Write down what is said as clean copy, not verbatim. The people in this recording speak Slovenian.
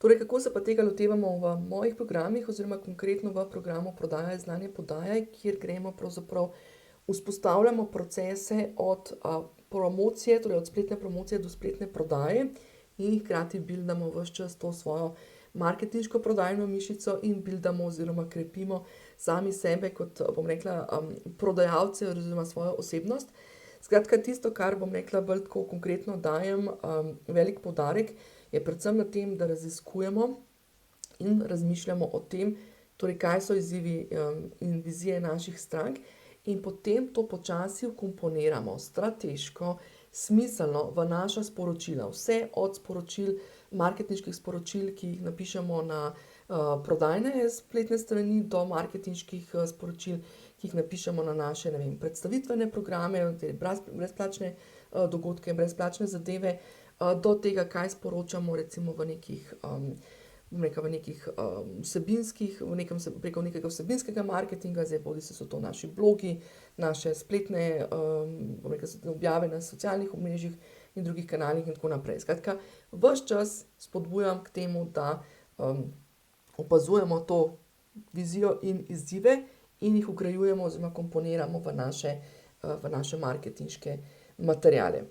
Torej, kako se pa tega lotevamo v mojih programih oziroma konkretno v programu Prodajaj znanje podajaj, kjer gremo pravzaprav, vzpostavljamo procese od promocije, torej od spletne promocije do spletne prodaje in hkrati buildamo ves čas to svojo marketinško prodajno mišico in buildamo oziroma krepimo sami sebe kot, bom rekla, prodajalce oziroma svojo osebnost. Skratka, tisto, kar, bom rekla, bolj tako konkretno dajem, velik poudarek, je predvsem na tem, da raziskujemo in razmišljamo o tem, torej kaj so izzivi, in vizije naših strank, in potem to počasi vkomponiramo strateško, smiselno v naša sporočila. Vse od sporočil, marketinških sporočil, ki jih napišemo na, prodajne spletne strani, do marketinških, sporočil, ki jih napišemo na naše, ne vem, predstavitvene programe, te brezplačne, dogodke, brezplačne zadeve, do tega, kaj sporočamo recimo v nekih, bom rekla, v nekih, vsebinskih, preko nekega vsebinskega marketinga, zdaj bodisi so to naši blogi, naše spletne, bom rekla, objave na socialnih omrežjih in drugih kanalih in tako naprej. Skratka, ves čas spodbujam k temu, da, opazujemo to vizijo in izzive in jih vgrajujemo oziroma komponiramo v naše marketinške materiale.